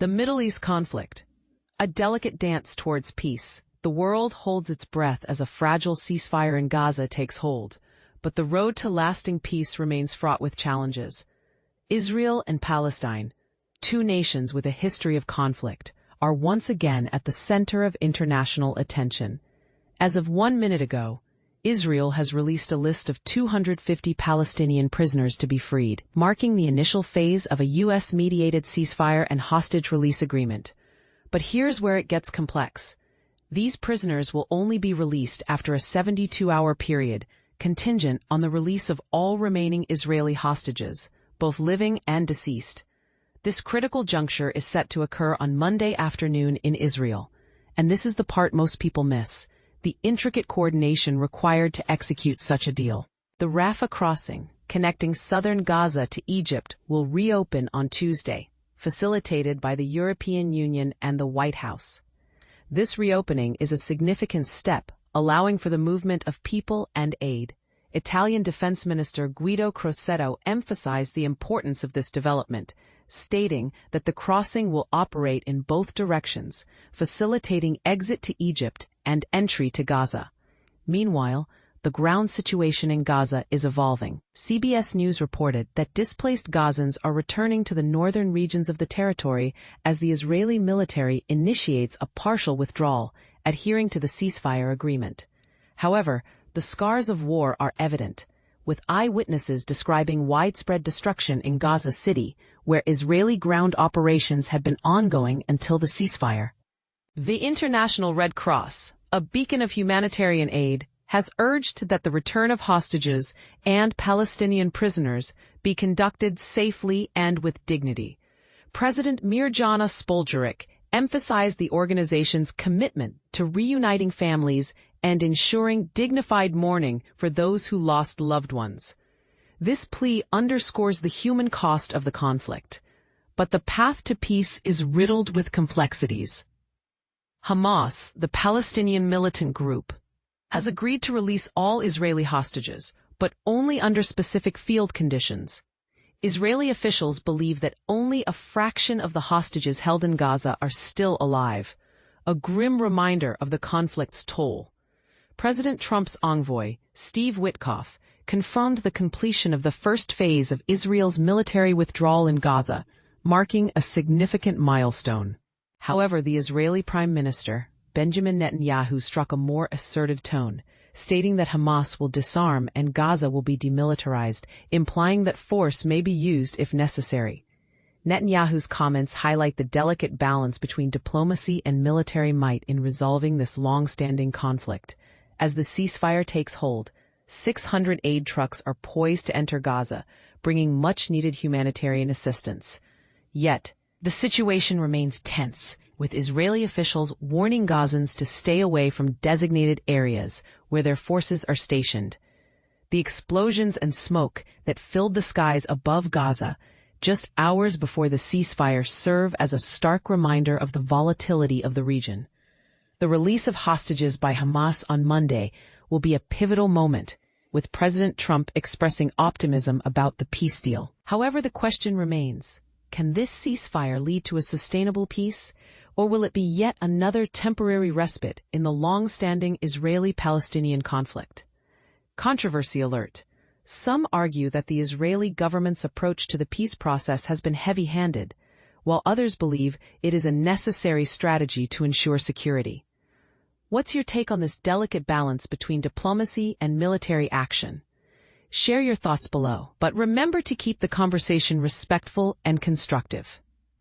The Middle East conflict. A delicate dance towards peace. The world holds its breath as a fragile ceasefire in Gaza takes hold, but the road to lasting peace remains fraught with challenges. Israel and Palestine, two nations with a history of conflict, are once again at the center of international attention. As of 1 minute ago, Israel has released a list of 250 Palestinian prisoners to be freed, marking the initial phase of a U.S.-mediated ceasefire and hostage release agreement. But here's where it gets complex. These prisoners will only be released after a 72-hour period, contingent on the release of all remaining Israeli hostages, both living and deceased. This critical juncture is set to occur on Monday afternoon in Israel. And this is the part most people miss: the intricate coordination required to execute such a deal. The Rafah Crossing, connecting southern Gaza to Egypt, will reopen on Tuesday, facilitated by the European Union and the White House. This reopening is a significant step, allowing for the movement of people and aid. Italian Defense Minister Guido Crosetto emphasized the importance of this development, stating that the crossing will operate in both directions, facilitating exit to Egypt and entry to Gaza. Meanwhile, the ground situation in Gaza is evolving. CBS News reported that displaced Gazans are returning to the northern regions of the territory as the Israeli military initiates a partial withdrawal, adhering to the ceasefire agreement. However, the scars of war are evident, with eyewitnesses describing widespread destruction in Gaza City, where Israeli ground operations had been ongoing until the ceasefire. The International Red Cross, a beacon of humanitarian aid, has urged that the return of hostages and Palestinian prisoners be conducted safely and with dignity. President Mirjana Spoljaric emphasized the organization's commitment to reuniting families and ensuring dignified mourning for those who lost loved ones. This plea underscores the human cost of the conflict, but the path to peace is riddled with complexities. Hamas, the Palestinian militant group, has agreed to release all Israeli hostages, but only under specific field conditions. Israeli officials believe that only a fraction of the hostages held in Gaza are still alive, a grim reminder of the conflict's toll. President Trump's envoy, Steve Witkoff, confirmed the completion of the first phase of Israel's military withdrawal in Gaza, marking a significant milestone. However, the Israeli Prime Minister, Benjamin Netanyahu, struck a more assertive tone, stating that Hamas will disarm and Gaza will be demilitarized, implying that force may be used if necessary. Netanyahu's comments highlight the delicate balance between diplomacy and military might in resolving this long-standing conflict. As the ceasefire takes hold, 600 aid trucks are poised to enter Gaza, bringing much-needed humanitarian assistance. Yet, the situation remains tense, with Israeli officials warning Gazans to stay away from designated areas where their forces are stationed. The explosions and smoke that filled the skies above Gaza just hours before the ceasefire serve as a stark reminder of the volatility of the region. The release of hostages by Hamas on Monday will be a pivotal moment, with President Trump expressing optimism about the peace deal. However, the question remains: can this ceasefire lead to a sustainable peace, or will it be yet another temporary respite in the long-standing Israeli-Palestinian conflict? Controversy alert. Some argue that the Israeli government's approach to the peace process has been heavy-handed, while others believe it is a necessary strategy to ensure security. What's your take on this delicate balance between diplomacy and military action? Share your thoughts below, but remember to keep the conversation respectful and constructive.